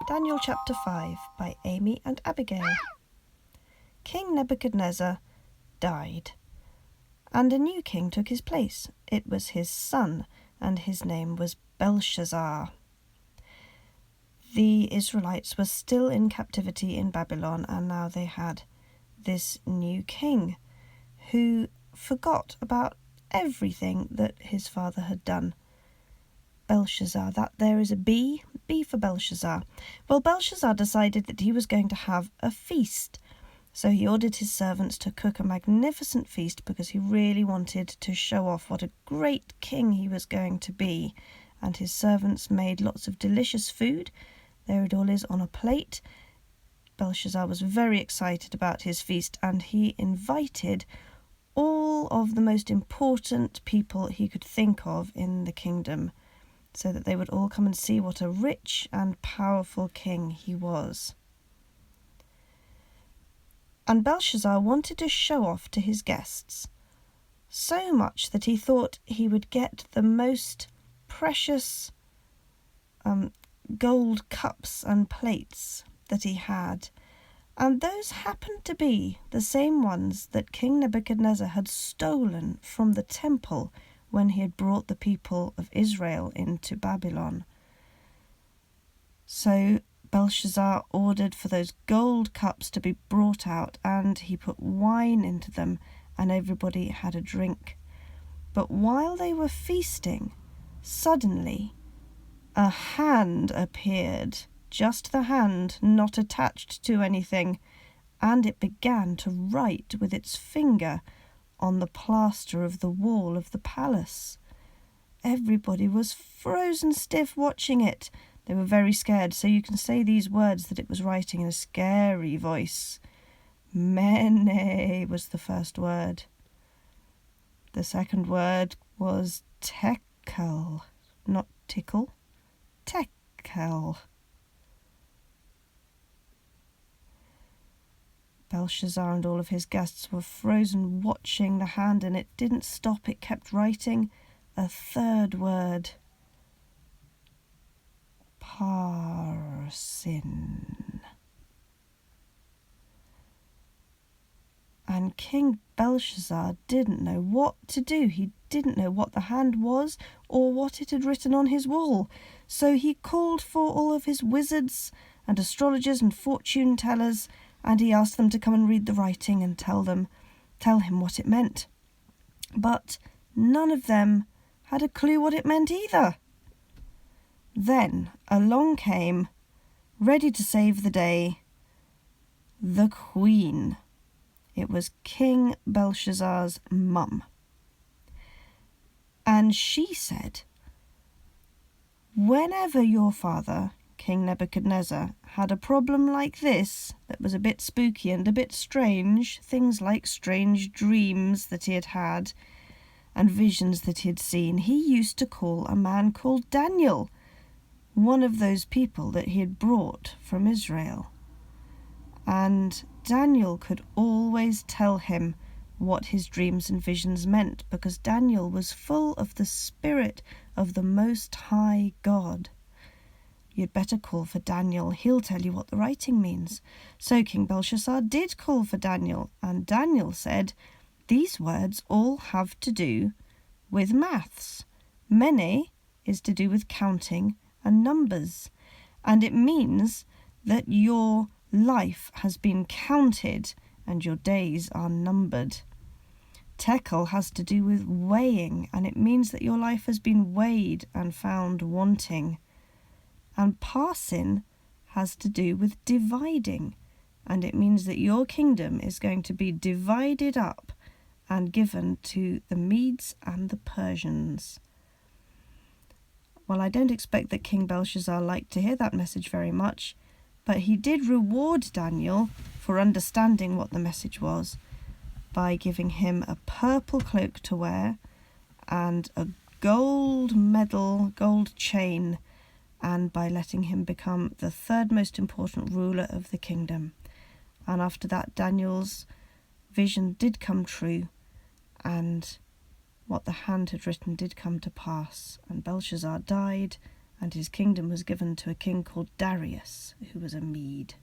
Daniel chapter 5 by Amy and Abigail. King Nebuchadnezzar died, and a new king took his place. It was his son, and his name was Belshazzar. The Israelites were still in captivity in Babylon, and now they had this new king who forgot about everything that his father had done. Belshazzar, that there is a B for Belshazzar. Well, Belshazzar decided that he was going to have a feast. So he ordered his servants to cook a magnificent feast because he really wanted to show off what a great king he was going to be. And his servants made lots of delicious food. There it all is on a plate. Belshazzar was very excited about his feast, and he invited all of the most important people he could think of in the kingdom, so that they would all come and see what a rich and powerful king he was. And Belshazzar wanted to show off to his guests, so much that he thought he would get the most precious gold cups and plates that he had, and those happened to be the same ones that King Nebuchadnezzar had stolen from the temple when he had brought the people of Israel into Babylon. So Belshazzar ordered for those gold cups to be brought out, and he put wine into them, and everybody had a drink. But while they were feasting, suddenly a hand appeared, just the hand, not attached to anything, and it began to write with its finger on the plaster of the wall of the palace. Everybody was frozen stiff watching it. They were very scared, so you can say these words that it was writing in a scary voice. Mene was the first word. The second word was tekel, not tickle, tekel. Belshazzar and all of his guests were frozen watching the hand, and it didn't stop. It kept writing a third word. Parsin. And King Belshazzar didn't know what to do. He didn't know what the hand was or what it had written on his wall. So he called for all of his wizards and astrologers and fortune tellers, and he asked them to come and read the writing and tell him what it meant. But none of them had a clue what it meant either. Then along came, ready to save the day, the Queen. It was King Belshazzar's mum. And she said, "Whenever your father, King Nebuchadnezzar, had a problem like this that was a bit spooky and a bit strange, things like strange dreams that he had had and visions that he had seen, he used to call a man called Daniel, one of those people that he had brought from Israel. And Daniel could always tell him what his dreams and visions meant, because Daniel was full of the spirit of the Most High God. You'd better call for Daniel. He'll tell you what the writing means." So King Belshazzar did call for Daniel, and Daniel said, "These words all have to do with maths. Mene is to do with counting and numbers, and it means that your life has been counted and your days are numbered. Tekel has to do with weighing, and it means that your life has been weighed and found wanting. And Parsin has to do with dividing, and it means that your kingdom is going to be divided up and given to the Medes and the Persians." Well, I don't expect that King Belshazzar liked to hear that message very much, but he did reward Daniel for understanding what the message was by giving him a purple cloak to wear and a gold medal, gold chain, and by letting him become the third most important ruler of the kingdom. And after that, Daniel's vision did come true, and what the hand had written did come to pass, and Belshazzar died, and his kingdom was given to a king called Darius, who was a Mede.